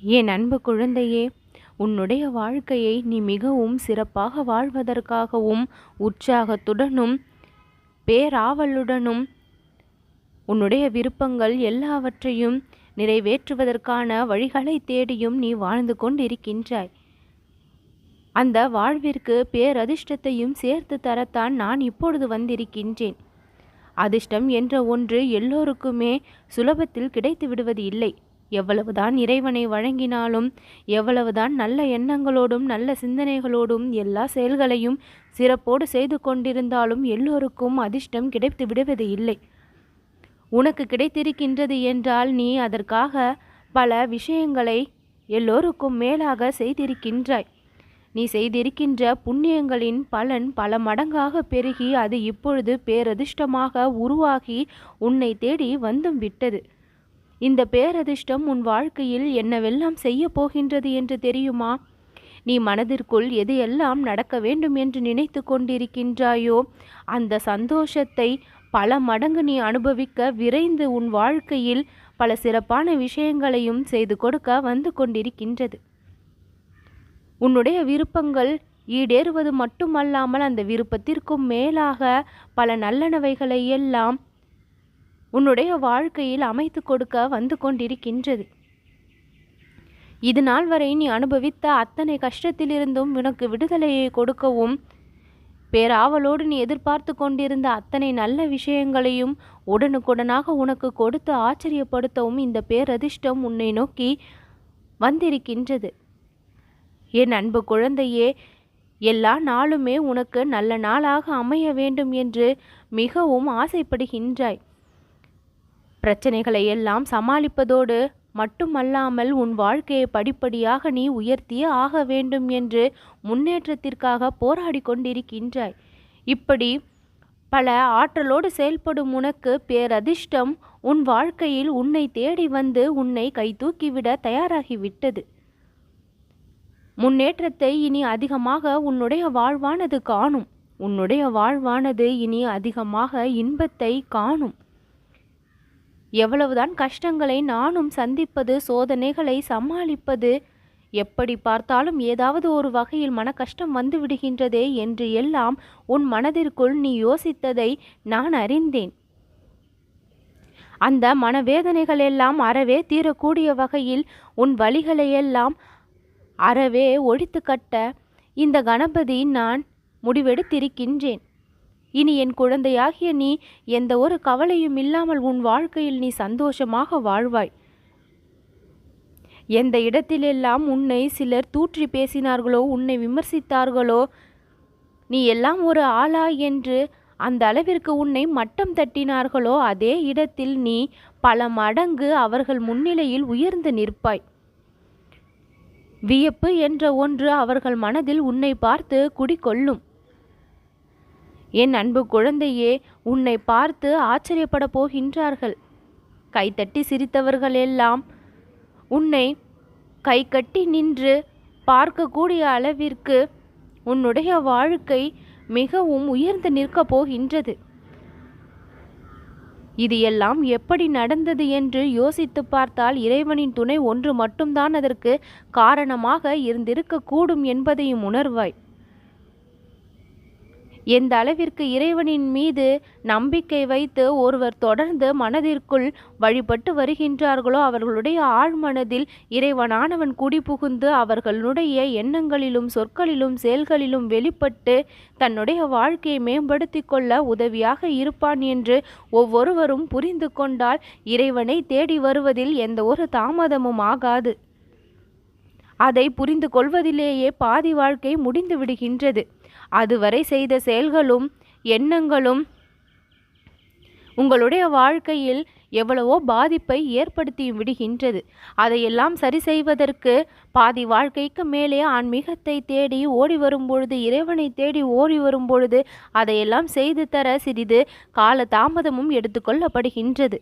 என் அன்பு குழந்தையே, உன்னுடைய வாழ்க்கையை நீ மிகவும் சிறப்பாக வாழ்வதற்காகவும் உற்சாகத்துடனும் பேராவலுடனும் உன்னுடைய விருப்பங்கள் எல்லாவற்றையும் நிறைவேற்றுவதற்கான வழிகளை தேடியும் நீ வாழ்ந்து கொண்டிருக்கின்றாய். அந்த வாழ்விற்கு பேரதிர்ஷ்டத்தையும் சேர்த்து தரத்தான் நான் இப்பொழுது வந்திருக்கின்றேன். அதிர்ஷ்டம் என்ற ஒன்று எல்லோருக்குமே சுலபத்தில் கிடைத்து விடுவது இல்லை. எவ்வளவுதான் இறைவனை வழங்கினாலும், எவ்வளவுதான் நல்ல எண்ணங்களோடும் நல்ல சிந்தனைகளோடும் எல்லா செயல்களையும் சிறப்போடு செய்து கொண்டிருந்தாலும் எல்லோருக்கும் அதிர்ஷ்டம் கிடைத்து விடுவது இல்லை. உனக்கு கிடைத்திருக்கின்றது என்றால் நீ அதற்காக பல விஷயங்களை எல்லோருக்கும் மேலாக செய்திருக்கின்றாய். நீ செய்திருக்கின்ற புண்ணியங்களின் பலன் பல மடங்காக பெருகி அது இப்பொழுது பேரதிர்ஷ்டமாக உருவாகி உன்னை தேடி வந்தும் விட்டது. இந்த பேரதிர்ஷ்டம் உன் வாழ்க்கையில் என்னவெல்லாம் செய்ய போகின்றது என்று தெரியுமா? நீ மனதிற்குள் எதையெல்லாம் நடக்க வேண்டும் என்று நினைத்து கொண்டிருக்கின்றாயோ அந்த சந்தோஷத்தை பல மடங்கு நீ அனுபவிக்க விரைந்து உன் வாழ்க்கையில் பல சிறப்பான விஷயங்களையும் செய்து கொடுக்க வந்து கொண்டிருக்கின்றது. உன்னுடைய விருப்பங்கள் ஈடேறுவது மட்டுமல்லாமல் அந்த விருப்பத்திற்கும் மேலாக பல நல்லனவைகளை எல்லாம் உன்னுடைய வாழ்க்கையில் அமைத்து கொடுக்க வந்து கொண்டிருக்கின்றது. இது நாள் வரை நீ அனுபவித்த அத்தனை கஷ்டத்திலிருந்தும் உனக்கு விடுதலையை கொடுக்கவும், பேராவலோடு நீ எதிர்பார்த்து கொண்டிருந்த அத்தனை நல்ல விஷயங்களையும் உடனுக்குடனாக உனக்கு கொடுத்து ஆச்சரியப்படுத்தவும் இந்த பேரதிர்ஷ்டம் உன்னை நோக்கி வந்திருக்கின்றது. என் அன்பு குழந்தையே, எல்லா நாளுமே உனக்கு நல்ல நாளாக அமைய வேண்டும் என்று மிகவும் ஆசைப்படுகின்றாய். பிரச்சனைகளை எல்லாம் சமாளிப்பதோடு மட்டுமல்லாமல் உன் வாழ்க்கையை படிப்படியாக நீ உயர்த்தியே ஆக வேண்டும் என்று முன்னேற்றத்திற்காக போராடி கொண்டிருக்கின்றாய். இப்படி பல ஆற்றலோடு செயல்படும் உனக்கு பேரதிர்ஷ்டம் உன் வாழ்க்கையில் உன்னை தேடி வந்து உன்னை கைதூக்கிவிட தயாராகிவிட்டது. முன்னேற்றத்தை இனி அதிகமாக உன்னுடைய வாழ்வானது காணும். உன்னுடைய வாழ்வானது இனி அதிகமாக இன்பத்தை காணும். எவ்வளவுதான் கஷ்டங்களை நானும் சந்திப்பது, சோதனைகளை சமாளிப்பது, எப்படி பார்த்தாலும் ஏதாவது ஒரு வகையில் மன கஷ்டம் வந்து விடுகின்றதே என்று எல்லாம் உன் மனதிற்குள் நீ யோசித்ததை நான் அறிந்தேன். அந்த மனவேதனைகள் எல்லாம் அறவே தீரக்கூடிய வகையில் உன் வலிகளையெல்லாம் அறவே ஒழித்து கட்ட இந்த கணபதி நான் முடிவெடுத்திருக்கின்றேன். இனி என் குழந்தையாகிய நீ எந்த ஒரு கவலையும் இல்லாமல் உன் வாழ்க்கையில் நீ சந்தோஷமாக வாழ்வாய். எந்த இடத்திலெல்லாம் உன்னை சிலர் தூற்றி பேசினார்களோ, உன்னை விமர்சித்தார்களோ, நீ எல்லாம் ஒரு ஆளா என்று அந்த அளவிற்கு உன்னை மட்டம் தட்டினார்களோ அதே இடத்தில் நீ பல மடங்கு அவர்கள் முன்னிலையில் உயர்ந்து நிற்பாய். வியப்பு என்ற ஒன்று அவர்கள் மனதில் உன்னை பார்த்து குடிகொள்ளும். என் அன்பு குழந்தையே, உன்னை பார்த்து ஆச்சரியப்பட போகின்றார்கள். கைத்தட்டி சிரித்தவர்கள் எல்லாம் உன்னை கை கட்டி நின்று பார்க்கக்கூடிய அளவிற்கு உன்னுடைய வாழ்க்கை மிகவும் உயர்ந்து நிற்கப் போகின்றது. இது எல்லாம் எப்படி நடந்தது என்று யோசித்து பார்த்தால் இறைவனின் துணை ஒன்று மட்டும்தான் அதற்கு காரணமாக இருந்திருக்கக்கூடும் என்பதையும் உணர்வாய். எந்த அளவிற்கு இறைவனின் மீது நம்பிக்கை வைத்து ஒருவர் தொடர்ந்து மனதிற்குள் வழிபட்டு வருகின்றார்களோ அவர்களுடைய ஆழ்மனதில் இறைவனானவன் குடிபுகுந்து அவர்களுடைய எண்ணங்களிலும் சொற்களிலும் செயல்களிலும் வெளிப்பட்டு தன்னுடைய வாழ்க்கையை மேம்படுத்தி கொள்ள உதவியாக இருப்பான் என்று ஒவ்வொருவரும் புரிந்து கொண்டால் இறைவனை தேடி வருவதில் எந்த ஒரு தாமதமும் ஆகாது. அதை புரிந்து கொள்வதிலேயே பாதி வாழ்க்கை முடிந்து விடுகின்றது. அதுவரை செய்த செயல்களும் எண்ணங்களும் உங்களுடைய வாழ்க்கையில் எவ்வளவோ பாதிப்பை ஏற்படுத்தியும் விடுகின்றது. அதையெல்லாம் சரி செய்வதற்கு பாதி வாழ்க்கைக்கு மேலே ஆன்மீகத்தை தேடி ஓடி வரும்பொழுது, இறைவனை தேடி ஓடி வரும்பொழுது அதையெல்லாம் செய்து தர சிறிது கால தாமதமும் எடுத்துக்கொள்ளப்படுகின்றது.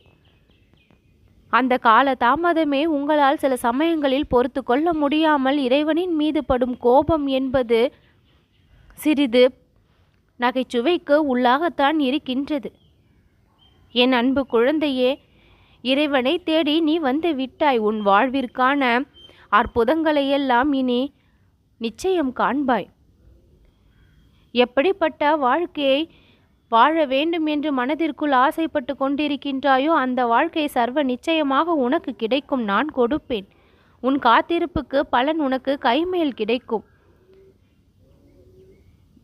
அந்த கால தாமதமே உங்களால் சில சமயங்களில் பொறுத்து கொள்ள முடியாமல் இறைவனின் மீது படும் கோபம் என்பது சிறிது நகைச்சுவைக்கு உள்ளாகத்தான் இருக்கின்றது. என் அன்பு குழந்தையே, இறைவனை தேடி நீ வந்து விட்டாய். உன் வாழ்விற்கான அற்புதங்களையெல்லாம் இனி நிச்சயம் காண்பாய். எப்படிப்பட்ட வாழ்க்கையை வாழ வேண்டும் என்று மனதிற்குள் ஆசைப்பட்டு கொண்டிருக்கின்றாயோ அந்த வாழ்க்கை சர்வ நிச்சயமாக உனக்கு கிடைக்கும். நான் கொடுப்பேன். உன் காத்திருப்புக்கு பலன் உனக்கு கைமேல் கிடைக்கும்.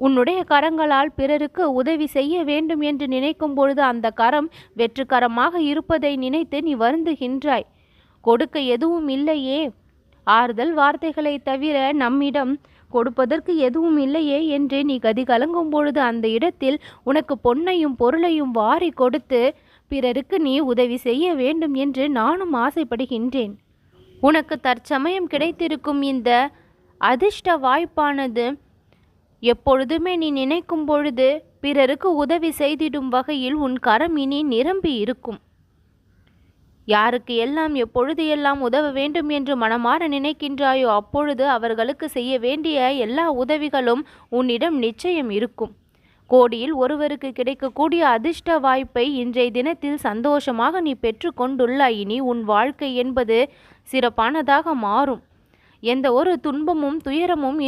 உன்னுடைய கரங்களால் பிறருக்கு உதவி செய்ய வேண்டும் என்று நினைக்கும் பொழுது அந்த கரம் வெற்றுக்கரமாக இருப்பதை நினைத்து நீ வருந்துகின்றாய். கொடுக்க எதுவும் இல்லையே, ஆறுதல் வார்த்தைகளை தவிர நம்மிடம் கொடுப்பதற்கு எதுவும் இல்லையே என்று நீ கதி கலங்கும் பொழுது அந்த இடத்தில் உனக்கு பொன்னையும் பொருளையும் வாரி கொடுத்து பிறருக்கு நீ உதவி செய்ய வேண்டும் என்று நானும் ஆசைப்படுகின்றேன். உனக்கு தற்சமயம் கிடைத்திருக்கும் இந்த அதிர்ஷ்ட வாய்ப்பானது எப்பொழுதுமே நீ நினைக்கும் பொழுது பிறருக்கு உதவி செய்திடும் வகையில் உன் கரம் இனி நிரம்பி இருக்கும். யாருக்கு எல்லாம் எப்பொழுது எல்லாம் உதவ வேண்டும் என்று மனமாற நினைக்கின்றாயோ அப்பொழுது அவர்களுக்கு செய்ய வேண்டிய எல்லா உதவிகளும் உன்னிடம் நிச்சயம் இருக்கும். கோடியில் ஒருவருக்கு கிடைக்கக்கூடிய அதிர்ஷ்ட வாய்ப்பை இன்றைய தினத்தில் சந்தோஷமாக நீ பெற்று கொண்டுள்ளாய். இனி உன் வாழ்க்கை என்பது சிறப்பானதாக மாறும். எந்த ஒரு துன்பமும் துயரமும்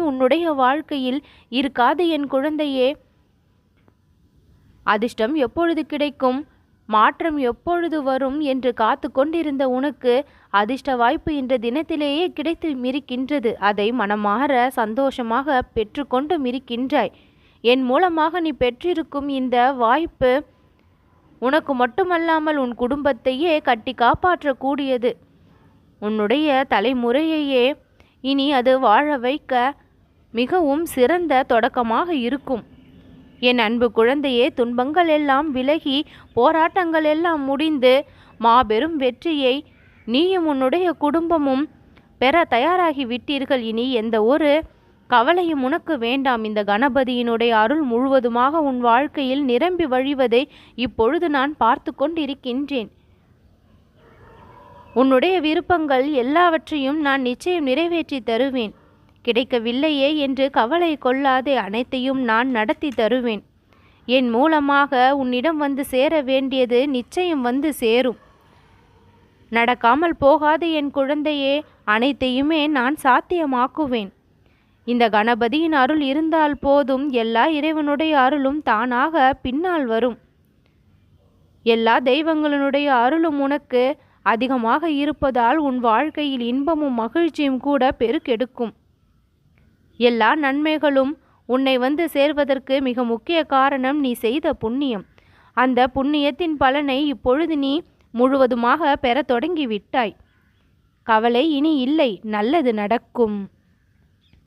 உன்னுடைய வாழ்க்கையில் இருக்காது என் குழந்தையே. அதிர்ஷ்டம் எப்பொழுது கிடைக்கும், மாற்றம் எப்பொழுது வரும் என்று காத்து கொண்டிருந்த உனக்கு அதிர்ஷ்ட வாய்ப்பு இன்ற தினத்திலேயே கிடைத்து மிரிக்கின்றது. அதை மனமாற சந்தோஷமாக பெற்று கொண்டு மிரிக்கின்றாய். என் மூலமாக நீ பெற்றிருக்கும் இந்த வாய்ப்பு உனக்கு மட்டுமல்லாமல் உன் குடும்பத்தையே கட்டி காப்பாற்றக்கூடியது. உன்னுடைய தலைமுறையையே இனி அது வாழ வைக்க மிகவும் சிறந்த தொடக்கமாக இருக்கும். என் அன்பு குழந்தையே, துன்பங்கள் எல்லாம் விலகி போராட்டங்கள் எல்லாம் முடிந்து மாபெரும் வெற்றியை நீயும் உன்னுடைய குடும்பமும் பெற தயாராகி விட்டீர்கள். இனி எந்த ஒரு கவலையும் உனக்கு வேண்டாம். இந்த கணபதியினுடைய அருள் முழுவதுமாக உன் வாழ்க்கையில் நிரம்பி வழிவதை இப்பொழுது நான் பார்த்து கொண்டிருக்கின்றேன். உன்னுடைய விருப்பங்கள் எல்லாவற்றையும் நான் நிச்சயம் நிறைவேற்றி தருவேன். கிடைக்கவில்லையே என்று கவலை கொள்ளாதே, அனைத்தையும் நான் நடத்தி தருவேன். என் மூலமாக உன்னிடம் வந்து சேர வேண்டியது நிச்சயம் வந்து சேரும். நடக்காமல் போகாது என் குழந்தையே, அனைத்தையுமே நான் சாத்தியமாக்குவேன். இந்த கணபதியின் அருள் இருந்தால் போதும், எல்லா இறைவனுடைய அருளும் தானாக பின்னால் வரும். எல்லா தெய்வங்களினுடைய அருளும் உனக்கு அதிகமாக இருப்பதால் உன் வாழ்க்கையில் இன்பமும் மகிழ்ச்சியும் கூட பெருக்கெடுக்கும். எல்லா நன்மைகளும் உன்னை வந்து சேர்வதற்கு மிக முக்கிய காரணம் நீ செய்த புண்ணியம். அந்த புண்ணியத்தின் பலனை இப்பொழுது நீ முழுவதுமாக பெற தொடங்கி விட்டாய். கவலை இனி இல்லை, நல்லது நடக்கும்.